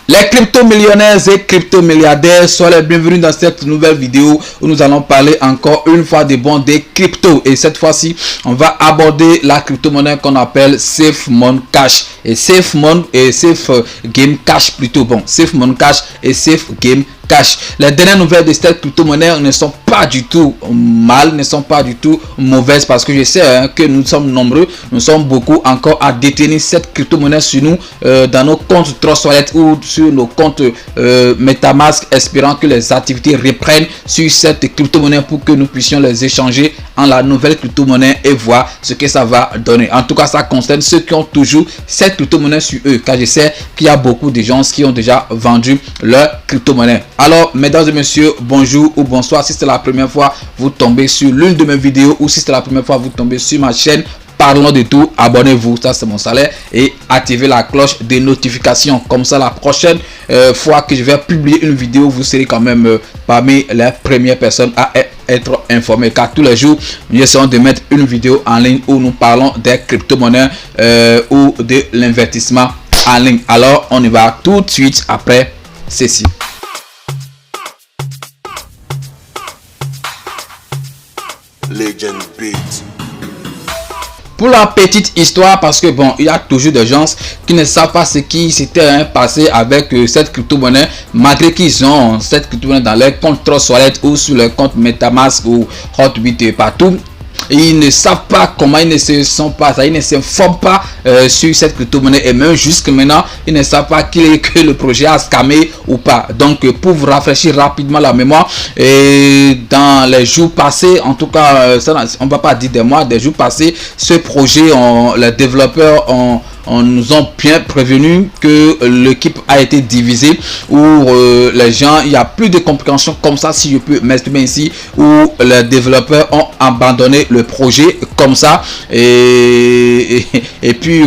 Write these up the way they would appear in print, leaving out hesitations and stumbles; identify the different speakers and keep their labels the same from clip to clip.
Speaker 1: Les crypto-millionnaires et crypto-milliardaires, soyez les bienvenus dans cette nouvelle vidéo où nous allons parler encore une fois des cryptos. Et cette fois-ci, on va aborder la crypto-monnaie qu'on appelle SafeMon Cash. Et SafeMon et Safe Game Cash plutôt. Bon, SafeMon Cash et Safe Game Cash. Les dernières nouvelles de cette crypto-monnaie ne sont pas du tout mal, ne sont pas du tout mauvaises parce que je sais que nous sommes nombreux, nous sommes beaucoup encore à détenir cette crypto-monnaie sur nous dans nos comptes Trust Wallet ou sur nos comptes MetaMask, espérant que les activités reprennent sur cette crypto-monnaie pour que nous puissions les échanger en la nouvelle crypto-monnaie et voir ce que ça va donner. En tout cas, ça concerne ceux qui ont toujours cette crypto-monnaie sur eux, car je sais qu'il y a beaucoup de gens qui ont déjà vendu leur crypto-monnaie. Alors, mesdames et messieurs, bonjour ou bonsoir. Si c'est la première fois vous tombez sur l'une de mes vidéos ou si c'est la première fois vous tombez sur ma chaîne, parlons de tout, abonnez-vous, ça c'est mon salaire, et activez la cloche de notification. Comme ça, la prochaine fois que je vais publier une vidéo, vous serez quand même parmi les premières personnes à être informés, car tous les jours nous essayons de mettre une vidéo en ligne où nous parlons des crypto-monnaies ou de l'investissement en ligne. Alors on y va tout de suite après ceci.
Speaker 2: Legend Beat.
Speaker 1: Pour la petite histoire, parce que bon, il y a toujours des gens qui ne savent pas ce qui s'était passé avec cette crypto-monnaie, malgré qu'ils ont cette crypto-monnaie dans leur compte Trust Wallet ou sur leur compte MetaMask ou Hotbit partout. Ils ne savent pas comment, ils ne s'informent pas sur cette crypto-monnaie, et même jusque maintenant ils ne savent pas que le projet a scamé ou pas. Donc pour vous rafraîchir rapidement la mémoire, et dans les jours passés, en tout cas on ne va pas dire des mois, des jours passés, ce projet, les développeurs nous ont bien prévenu que l'équipe a été divisée, où les gens, il y a plus de compréhension comme ça, si je peux m'exprimer ici, où les développeurs ont abandonné le projet comme ça, et puis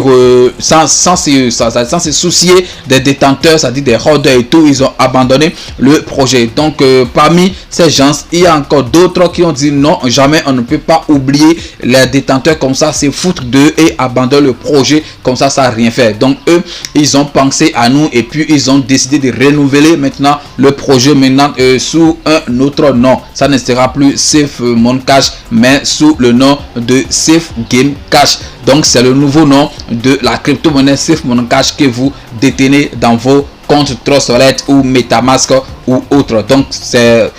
Speaker 1: sans se soucier des détenteurs, c'est-à-dire des holders et tout, ils ont abandonné le projet. Donc parmi ces gens, il y a encore d'autres qui ont dit non, jamais on ne peut pas oublier les détenteurs comme ça, c'est foutre d'eux et abandonner le projet comme ça n'a rien fait. Donc eux, ils ont pensé à nous et puis ils ont décidé de renouveler maintenant le projet maintenant sous un autre nom. Ça ne sera plus SafeMon Cash, mais sous le nom de Safe Game Cash. Donc c'est le nouveau nom de la crypto-monnaie SafeMon Cash que vous détenez dans vos comptes Trust Wallet ou MetaMask ou autre. Donc c'est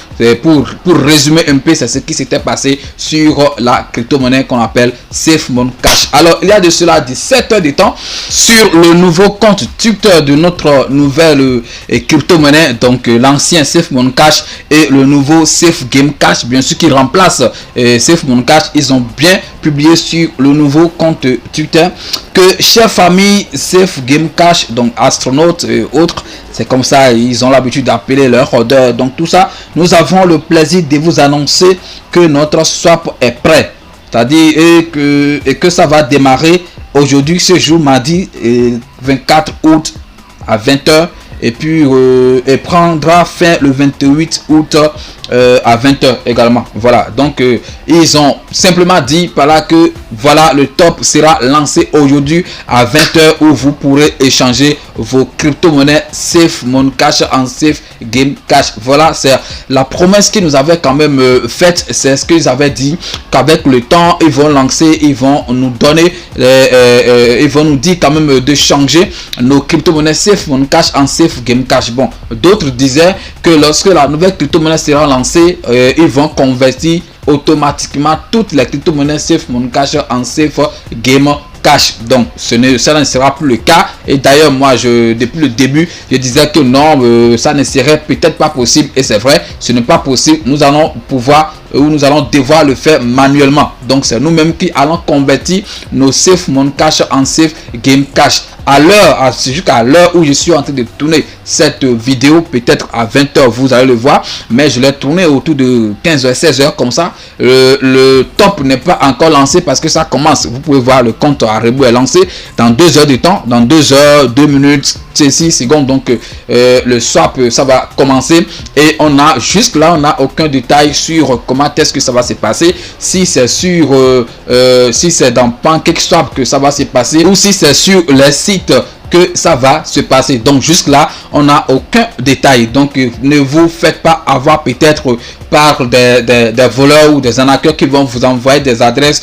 Speaker 1: pour résumer un peu, c'est ce qui s'était passé sur la crypto-monnaie qu'on appelle SafeMon Cash. Alors il y a de cela 17 heures de temps, sur le nouveau compte Twitter de notre nouvelle crypto-monnaie, donc l'ancien SafeMon Cash et le nouveau Safe Game Cash, bien sûr, qui remplace SafeMon Cash, ils ont bien publié sur le nouveau compte Twitter que, chère famille Safe Game Cash, donc astronautes et autres, c'est comme ça ils ont l'habitude d'appeler leur order. Donc tout ça, nous avons le plaisir de vous annoncer que notre swap est prêt, c'est-à-dire et que ça va démarrer aujourd'hui, ce jour, mardi 24 août à 20h, et puis et prendra fin le 28 août à 20h également. Voilà, donc ils ont simplement dit par là que voilà, le top sera lancé aujourd'hui à 20h, où vous pourrez échanger vos crypto-monnaies SafeMon Cash en Safe Game Cash. Voilà, c'est la promesse qu'ils nous avaient quand même faite. C'est ce qu'ils avaient dit, qu'avec le temps ils vont lancer, ils vont nous donner ils vont nous dire quand même de changer nos crypto-monnaies SafeMon Cash en Safe Game Cash. Bon, d'autres disaient que lorsque la nouvelle crypto-monnaie sera lancée, ils vont convertir automatiquement toutes les crypto-monnaies SafeMon Cash en Safe Game Cash. Donc ça ne sera plus le cas, et d'ailleurs moi depuis le début je disais que non, ça ne serait peut-être pas possible, et c'est vrai, ce n'est pas possible. Nous allons pouvoir nous allons devoir le faire manuellement. Donc c'est nous-mêmes qui allons convertir nos SafeMon Cash en Safe Game Cash. À l'heure, jusqu'à l'heure où je suis en train de tourner cette vidéo, peut-être à 20h vous allez le voir, mais je l'ai tourné autour de 15h 16h comme ça. Le top n'est pas encore lancé parce que ça commence, vous pouvez voir, le compte à rebours est lancé dans 2 heures de temps, dans 2 heures 2 minutes 6 secondes. Donc le swap ça va commencer, et on a jusque là on n'a aucun détail sur comment est-ce que ça va se passer, si c'est sur si c'est dans PancakeSwap que ça va se passer, ou si c'est sur les sites que ça va se passer. Donc jusque là on n'a aucun détail, donc ne vous faites pas avoir peut-être par des voleurs ou des arnaqueurs qui vont vous envoyer des adresses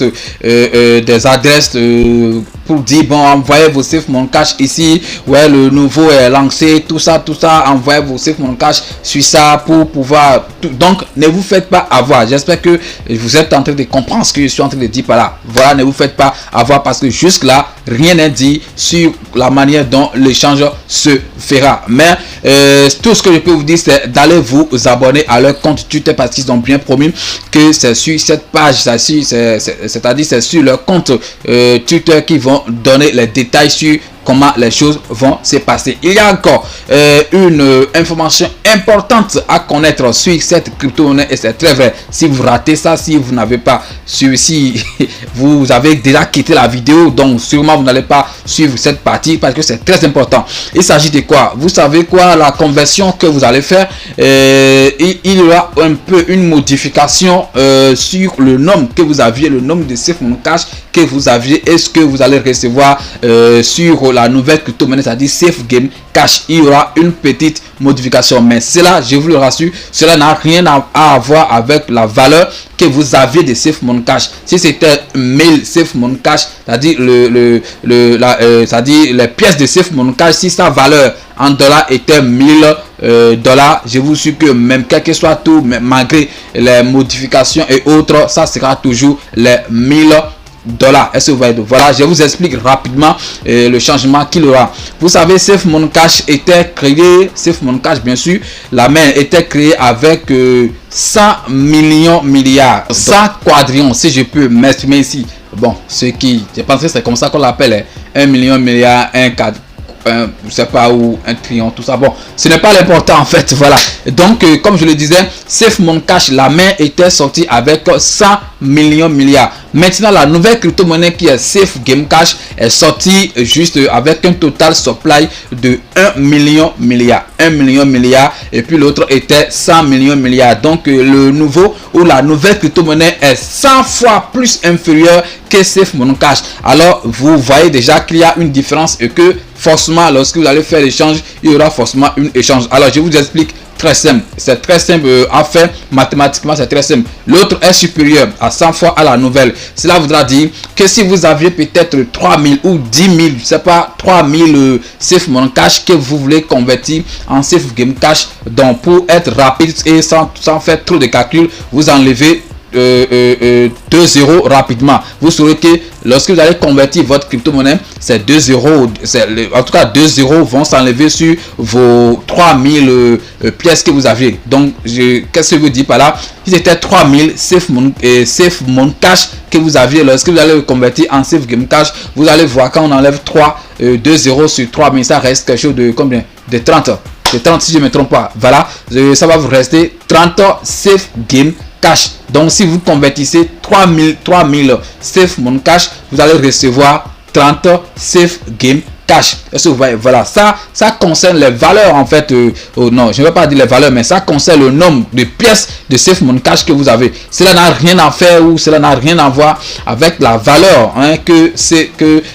Speaker 1: pour dire bon, envoyez vos safe mon cash ici, ouais, le nouveau est lancé, tout ça, envoyez vos safe mon cash sur ça pour pouvoir donc ne vous faites pas avoir. J'espère que vous êtes en train de comprendre ce que je suis en train de dire par là. Voilà, ne vous faites pas avoir parce que jusque là rien n'est dit sur la manière dont l'échange se fera. Mais tout ce que je peux vous dire, c'est d'aller vous abonner à leur compte Twitter parce qu'ils ont bien promis que c'est sur cette page, c'est-à-dire c'est sur leur compte Twitter qui vont donner les détails sur comment les choses vont se passer. Il y a encore une information importante à connaître sur cette crypto-monnaie et c'est très vrai. Si vous ratez ça, si vous n'avez pas suivi, si vous avez déjà quitté la vidéo, donc sûrement vous n'allez pas suivre cette partie parce que c'est très important. Il s'agit de quoi? Vous savez quoi? La conversion que vous allez faire, il y aura un peu une modification sur le nombre que vous aviez, le nombre de safe mon cash que vous aviez et ce que vous allez recevoir sur la nouvelle crypto-monnaie, c'est-à-dire Safe Game Cash. Il y aura une petite modification, mais cela, je vous le rassure, cela n'a rien à voir avec la valeur que vous aviez de Safe Mon Cash. Si c'était 1000 Safe Mon Cash, c'est-à-dire c'est-à-dire les pièces de Safe Mon Cash, si sa valeur en dollars était 1000 dollars, je vous suis que même quel que soit tout, malgré les modifications et autres, ça sera toujours les 1000 dollars. Est-ce que vous voyez? Voilà, je vous explique rapidement le changement qu'il aura. Vous savez, Safe Mon Cash était créé, Safe Mon Cash bien sûr, la main était créée avec 100 millions milliards, 100 quadrillions, si je peux m'exprimer ici. Bon, ce qui, je pense que c'est comme ça qu'on l'appelle, 1 million milliard, 1 4 je sais pas où, un trillion, tout ça. Bon, ce n'est pas l'important en fait. Voilà, donc comme je le disais, Safe Mon Cash, la main était sortie avec 100 millions milliards. Maintenant la nouvelle crypto-monnaie qui est Safe Game Cash est sortie juste avec un total supply de 1 million milliard, 1 million milliard, et puis l'autre était 100 millions milliards. Donc le nouveau ou la nouvelle crypto-monnaie est 100 fois plus inférieure que Safe Mon Cash. Alors vous voyez déjà qu'il y a une différence et que forcément lorsque vous allez faire l'échange, il y aura forcément une échange. Alors je vous explique. Très simple, c'est très simple à faire mathématiquement, c'est très simple. L'autre est supérieur à 100 fois à la nouvelle. Cela voudra dire que si vous aviez peut-être 3000 ou 10 000, je sais pas, 3000 Safe Mon Cash que vous voulez convertir en Safe Game Cash, donc pour être rapide et sans faire trop de calculs, vous enlevez 2 zéros rapidement. Vous saurez que lorsque vous allez convertir votre crypto-monnaie, c'est 2 zéros, en tout cas 2 zéros vont s'enlever sur vos 3000 pièces que vous aviez. Donc qu'est-ce que je veux dire par là? Si c'était 3000 Safe Mon Cash que vous aviez, lorsque vous allez le convertir en Safe Game Cash, vous allez voir quand on enlève 2 zéros sur 3000, ça reste quelque chose de combien? De 30. De 30 si je ne me trompe pas. Voilà, ça va vous rester 30 Safe Game Cash. Donc si vous convertissez 3000 Safe Mon Cash, vous allez recevoir 30 Safe Game Cash. Est-ce que vous voyez? Voilà, ça concerne les valeurs en fait. Non, je ne vais pas dire les valeurs, mais ça concerne le nombre de pièces de Safe Mon Cash que vous avez. Cela n'a rien à faire ou cela n'a rien à voir avec la valeur que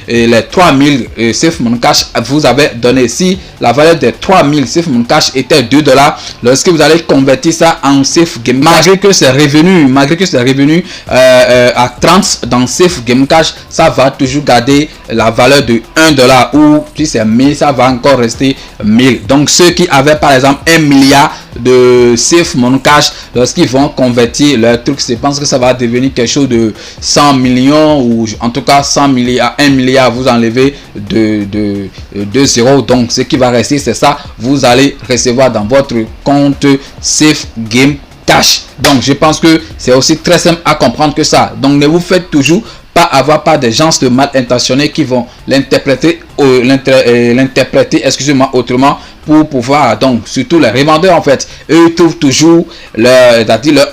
Speaker 1: les 3000 Safe Mon Cash vous avez donné. Si la valeur des 3000 Safe Mon Cash était 2 dollars, lorsque vous allez convertir ça en Safe Game Cash, malgré que c'est revenu à 30 dans Safe Game Cash, ça va toujours garder la valeur de 1 dollar. Ou si c'est 1000, ça va encore rester 1000. Donc ceux qui avaient par exemple 1 milliard de Safe Mon Cash, lorsqu'ils vont convertir leur truc, je pense que ça va devenir quelque chose de 100 millions ou en tout cas 100 milliards, 1 milliard, vous enlevez de 0. Donc ce qui va rester, c'est ça, vous allez recevoir dans votre compte Safe Game Cash. Donc je pense que c'est aussi très simple à comprendre que ça. Donc ne vous faites toujours avoir pas des gens de mal intentionnés qui vont l'interpréter excusez-moi autrement pour pouvoir, donc surtout les revendeurs en fait, eux ils trouvent toujours leur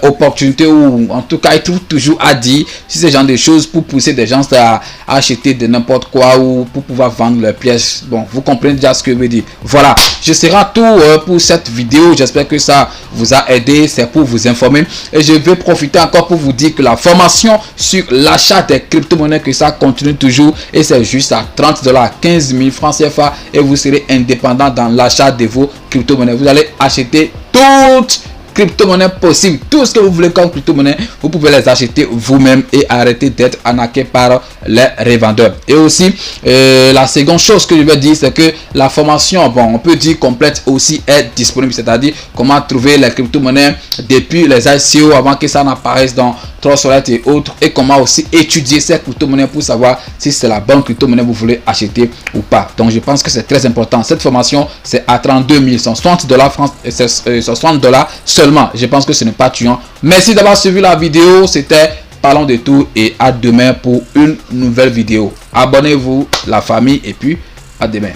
Speaker 1: opportunité, ou en tout cas ils trouvent toujours à dire si ce genre de choses pour pousser des gens à acheter de n'importe quoi ou pour pouvoir vendre leurs pièces. Bon, vous comprenez déjà ce que je veux dire. Voilà, ce sera tout pour cette vidéo. J'espère que ça vous a aidé, c'est pour vous informer et je vais profiter encore pour vous dire que la formation sur l'achat des crypto-monnaies, que ça continue toujours et c'est juste à 30 $, 15 000 francs CFA et vous serez indépendant dans l'achat de vos crypto-monnaies. Vous allez acheter toutes crypto-monnaies possibles, tout ce que vous voulez comme crypto-monnaie, vous pouvez les acheter vous-même et arrêter d'être arnaqué par les revendeurs. Et aussi, la seconde chose que je vais dire, c'est que la formation, bon, on peut dire complète aussi est disponible, c'est-à-dire comment trouver les crypto-monnaies depuis les ICO avant que ça n'apparaisse dans Trustwallet et autres, et comment aussi étudier ces crypto-monnaies pour savoir si c'est la bonne crypto-monnaie que vous voulez acheter ou pas. Donc je pense que c'est très important. Cette formation, c'est à 32 160 $, 60 $ seulement. Je pense que ce n'est pas tuant. Merci d'avoir suivi la vidéo. C'était Parlons de tout et à demain pour une nouvelle vidéo. Abonnez-vous la famille et puis à demain.